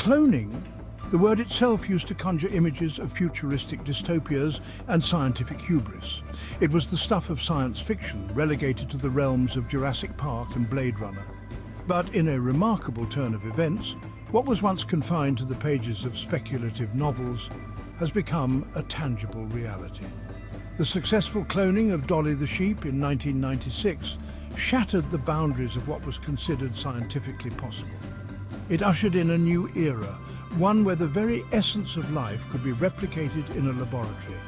Cloning, the word itself used to conjure images of futuristic dystopias and scientific hubris. It was the stuff of science fiction, relegated to the realms of Jurassic Park and Blade Runner. But in a remarkable turn of events, what was once confined to the pages of speculative novels has become a tangible reality. The successful cloning of Dolly the sheep in 1996 shattered the boundaries of what was considered scientifically possible. It ushered in a new era, one where the very essence of life could be replicated in a laboratory.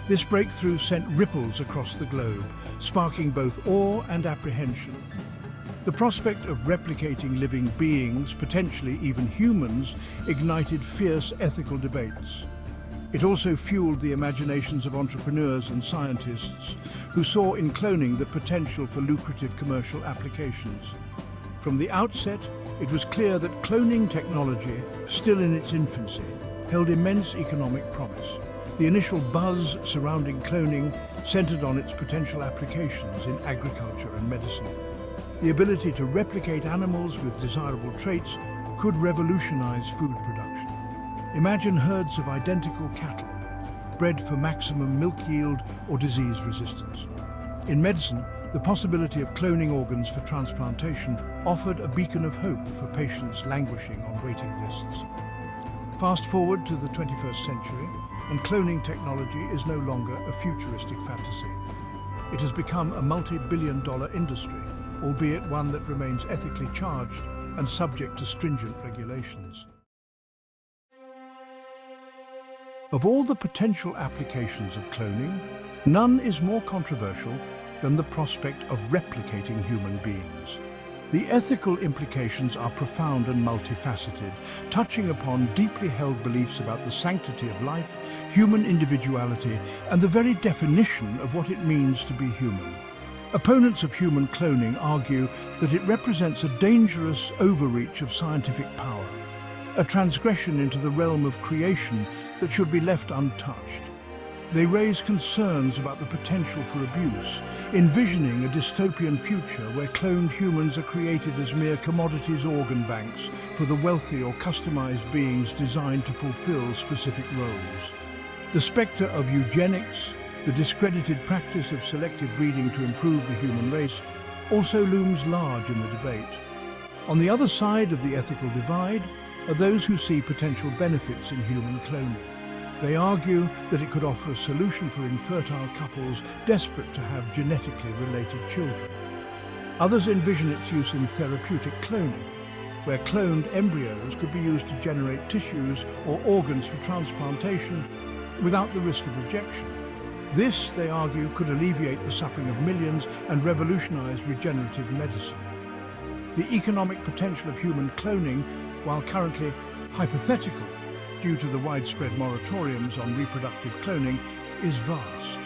This breakthrough sent ripples across the globe, sparking both awe and apprehension. The prospect of replicating living beings, potentially even humans, ignited fierce ethical debates. It also fueled the imaginations of entrepreneurs and scientists who saw in cloning the potential for lucrative commercial applications. From the outset, it was clear that cloning technology, still in its infancy, held immense economic promise. The initial buzz surrounding cloning centered on its potential applications in agriculture and medicine. The ability to replicate animals with desirable traits could revolutionize food production. Imagine herds of identical cattle, bred for maximum milk yield or disease resistance. In medicine, the possibility of cloning organs for transplantation offered a beacon of hope for patients languishing on waiting lists. Fast forward to the 21st century, and cloning technology is no longer a futuristic fantasy. It has become a multi-billion-dollar industry, albeit one that remains ethically charged and subject to stringent regulations. Of all the potential applications of cloning, none is more controversial than the prospect of replicating human beings. The ethical implications are profound and multifaceted, touching upon deeply held beliefs about the sanctity of life, human individuality, and the very definition of what it means to be human. Opponents of human cloning argue that it represents a dangerous overreach of scientific power, a transgression into the realm of creation that should be left untouched. They raise concerns about the potential for abuse, envisioning a dystopian future where cloned humans are created as mere commodities organ banks for the wealthy or customized beings designed to fulfill specific roles. The spectre of eugenics, the discredited practice of selective breeding to improve the human race, also looms large in the debate. On the other side of the ethical divide are those who see potential benefits in human cloning. They argue that it could offer a solution for infertile couples desperate to have genetically related children. Others envision its use in therapeutic cloning, where cloned embryos could be used to generate tissues or organs for transplantation without the risk of rejection. This, they argue, could alleviate the suffering of millions and revolutionize regenerative medicine. The economic potential of human cloning, while currently hypothetical due to the widespread moratoriums on reproductive cloning, is vast.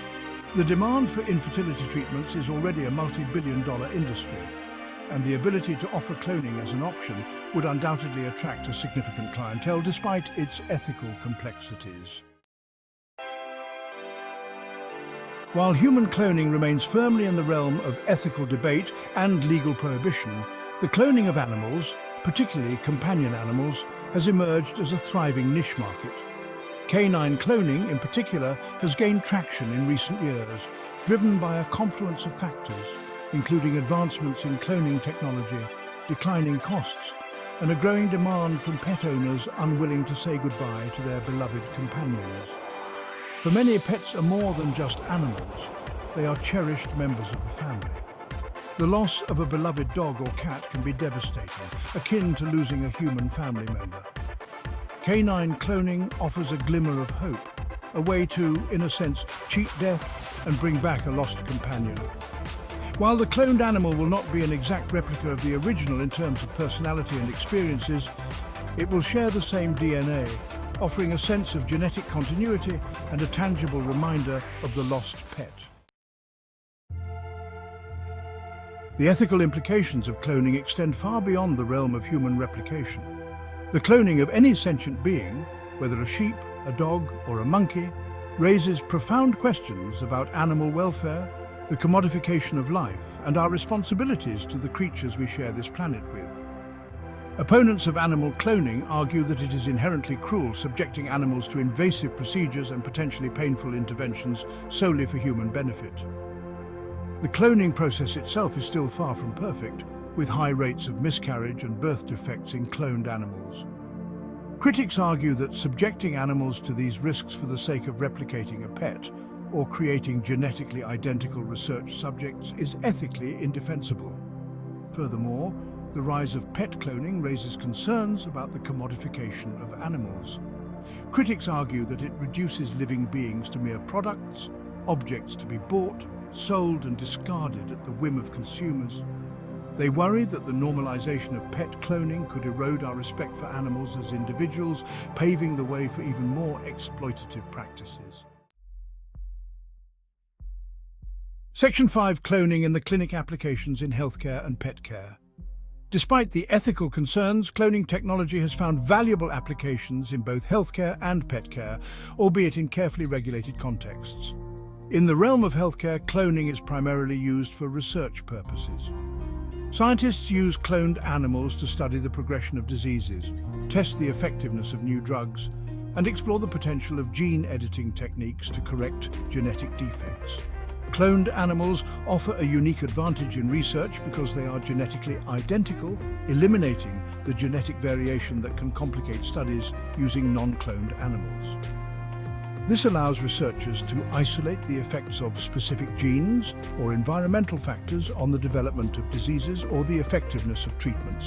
The demand for infertility treatments is already a multi-billion-dollar industry, and the ability to offer cloning as an option would undoubtedly attract a significant clientele despite its ethical complexities. While human cloning remains firmly in the realm of ethical debate and legal prohibition, the cloning of animals, particularly companion animals, has emerged as a thriving niche market. Canine cloning, in particular, has gained traction in recent years, driven by a confluence of factors, including advancements in cloning technology, declining costs, and a growing demand from pet owners unwilling to say goodbye to their beloved companions. For many, pets are more than just animals. They are cherished members of the family. The loss of a beloved dog or cat can be devastating, akin to losing a human family member. Canine cloning offers a glimmer of hope, a way to, in a sense, cheat death and bring back a lost companion. While the cloned animal will not be an exact replica of the original in terms of personality and experiences, it will share the same DNA, offering a sense of genetic continuity and a tangible reminder of the lost pet. The ethical implications of cloning extend far beyond the realm of human replication. The cloning of any sentient being, whether a sheep, a dog, or a monkey, raises profound questions about animal welfare, the commodification of life, and our responsibilities to the creatures we share this planet with. Opponents of animal cloning argue that it is inherently cruel, subjecting animals to invasive procedures and potentially painful interventions solely for human benefit. The cloning process itself is still far from perfect, with high rates of miscarriage and birth defects in cloned animals. Critics argue that subjecting animals to these risks for the sake of replicating a pet or creating genetically identical research subjects is ethically indefensible. Furthermore, the rise of pet cloning raises concerns about the commodification of animals. Critics argue that it reduces living beings to mere products, objects to be bought, sold and discarded at the whim of consumers. They worry that the normalization of pet cloning could erode our respect for animals as individuals, paving the way for even more exploitative practices. Section 5. Cloning in the clinic applications in healthcare and pet care. Despite the ethical concerns, cloning technology has found valuable applications in both healthcare and pet care, albeit in carefully regulated contexts. In the realm of healthcare, cloning is primarily used for research purposes. Scientists use cloned animals to study the progression of diseases, test the effectiveness of new drugs, and explore the potential of gene editing techniques to correct genetic defects. Cloned animals offer a unique advantage in research because they are genetically identical, eliminating the genetic variation that can complicate studies using non-cloned animals. This allows researchers to isolate the effects of specific genes or environmental factors on the development of diseases or the effectiveness of treatments.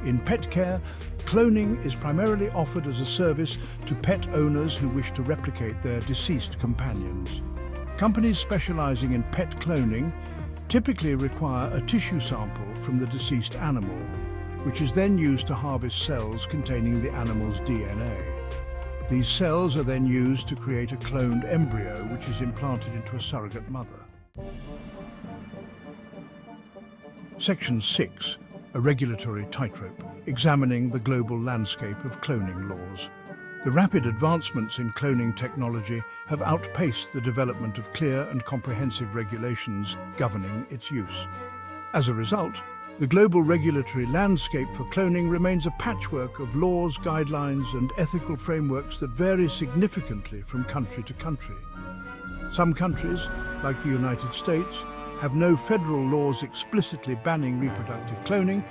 In pet care, cloning is primarily offered as a service to pet owners who wish to replicate their deceased companions. Companies specializing in pet cloning typically require a tissue sample from the deceased animal, which is then used to harvest cells containing the animal's DNA. These cells are then used to create a cloned embryo, which is implanted into a surrogate mother. Section 6. A regulatory tightrope, examining the global landscape of cloning laws. The rapid advancements in cloning technology have outpaced the development of clear and comprehensive regulations governing its use. As a result, the global regulatory landscape for cloning remains a patchwork of laws, guidelines, and ethical frameworks that vary significantly from country to country. Some countries, like the United States, have no federal laws explicitly banning reproductive cloning,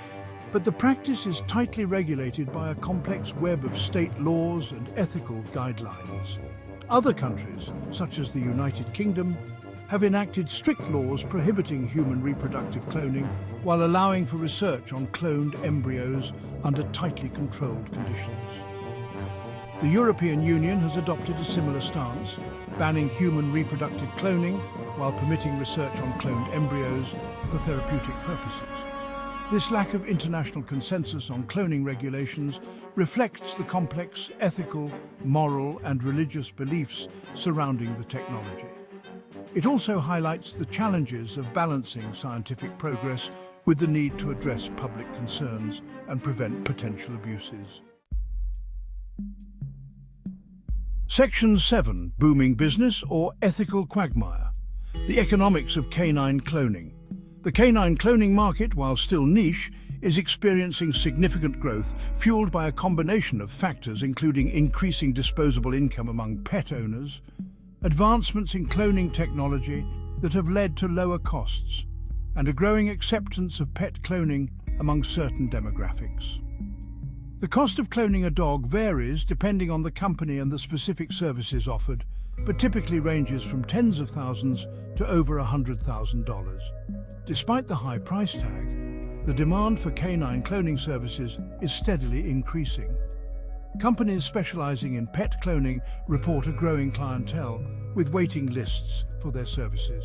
but the practice is tightly regulated by a complex web of state laws and ethical guidelines. Other countries, such as the United Kingdom, have enacted strict laws prohibiting human reproductive cloning while allowing for research on cloned embryos under tightly controlled conditions. The European Union has adopted a similar stance, banning human reproductive cloning while permitting research on cloned embryos for therapeutic purposes. This lack of international consensus on cloning regulations reflects the complex ethical, moral, and religious beliefs surrounding the technology. It also highlights the challenges of balancing scientific progress with the need to address public concerns and prevent potential abuses. Section 7. Booming business or ethical quagmire. The economics of canine cloning. The canine cloning market, while still niche, is experiencing significant growth, fueled by a combination of factors including increasing disposable income among pet owners, advancements in cloning technology that have led to lower costs, and a growing acceptance of pet cloning among certain demographics. The cost of cloning a dog varies depending on the company and the specific services offered, but typically ranges from tens of thousands to over $100,000. Despite the high price tag, the demand for canine cloning services is steadily increasing. Companies specializing in pet cloning report a growing clientele, with waiting lists for their services.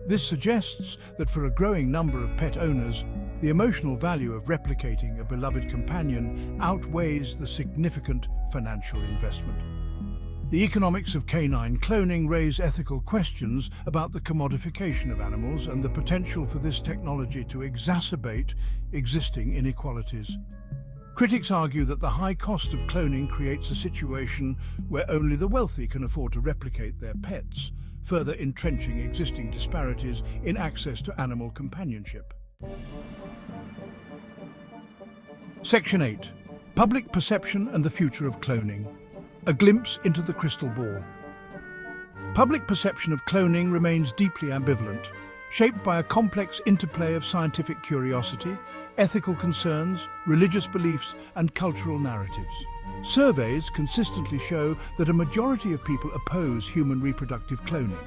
This suggests that for a growing number of pet owners, the emotional value of replicating a beloved companion outweighs the significant financial investment. The economics of canine cloning raise ethical questions about the commodification of animals and the potential for this technology to exacerbate existing inequalities. Critics argue that the high cost of cloning creates a situation where only the wealthy can afford to replicate their pets, further entrenching existing disparities in access to animal companionship. Section 8. Public perception and the future of cloning. A glimpse into the crystal ball. Public perception of cloning remains deeply ambivalent, shaped by a complex interplay of scientific curiosity, ethical concerns, religious beliefs, and cultural narratives. Surveys consistently show that a majority of people oppose human reproductive cloning,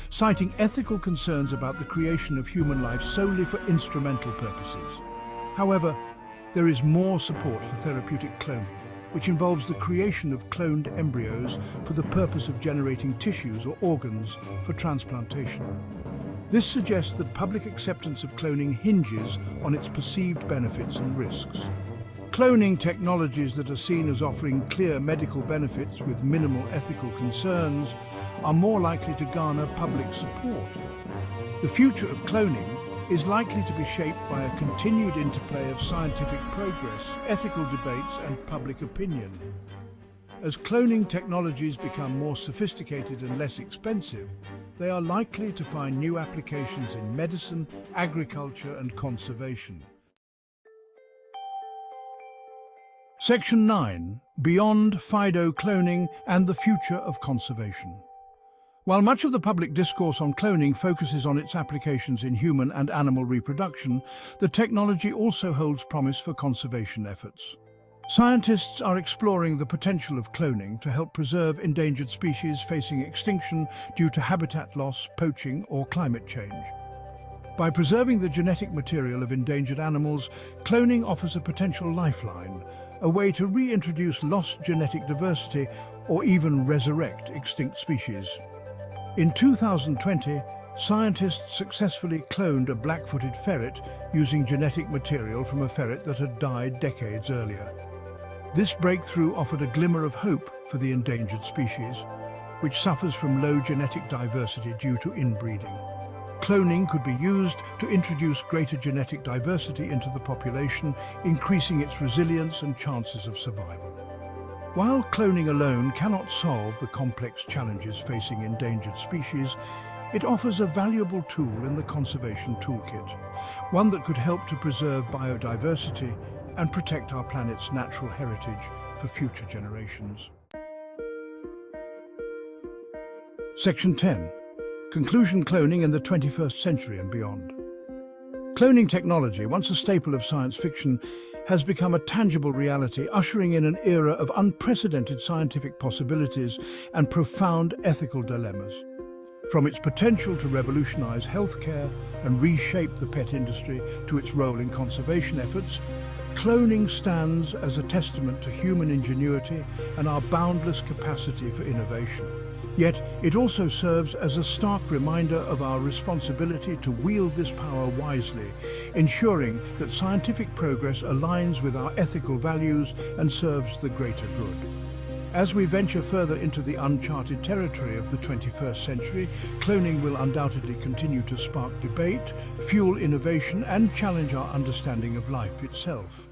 citing ethical concerns about the creation of human life solely for instrumental purposes. However, there is more support for therapeutic cloning, which involves the creation of cloned embryos for the purpose of generating tissues or organs for transplantation. This suggests that public acceptance of cloning hinges on its perceived benefits and risks. Cloning technologies that are seen as offering clear medical benefits with minimal ethical concerns are more likely to garner public support. The future of cloning is likely to be shaped by a continued interplay of scientific progress, ethical debates, and public opinion. As cloning technologies become more sophisticated and less expensive, they are likely to find new applications in medicine, agriculture, and conservation. Section 9. Beyond FIDO cloning and the future of conservation. While much of the public discourse on cloning focuses on its applications in human and animal reproduction, the technology also holds promise for conservation efforts. Scientists are exploring the potential of cloning to help preserve endangered species facing extinction due to habitat loss, poaching, or climate change. By preserving the genetic material of endangered animals, cloning offers a potential lifeline, a way to reintroduce lost genetic diversity or even resurrect extinct species. In 2020, scientists successfully cloned a black-footed ferret using genetic material from a ferret that had died decades earlier. This breakthrough offered a glimmer of hope for the endangered species, which suffers from low genetic diversity due to inbreeding. Cloning could be used to introduce greater genetic diversity into the population, increasing its resilience and chances of survival. While cloning alone cannot solve the complex challenges facing endangered species, it offers a valuable tool in the conservation toolkit, one that could help to preserve biodiversity and protect our planet's natural heritage for future generations. Section 10. Conclusion: cloning in the 21st century and beyond. Cloning technology, once a staple of science fiction, has become a tangible reality, ushering in an era of unprecedented scientific possibilities and profound ethical dilemmas. From its potential to revolutionize healthcare and reshape the pet industry to its role in conservation efforts, cloning stands as a testament to human ingenuity and our boundless capacity for innovation. Yet, it also serves as a stark reminder of our responsibility to wield this power wisely, ensuring that scientific progress aligns with our ethical values and serves the greater good. As we venture further into the uncharted territory of the 21st century, cloning will undoubtedly continue to spark debate, fuel innovation, and challenge our understanding of life itself.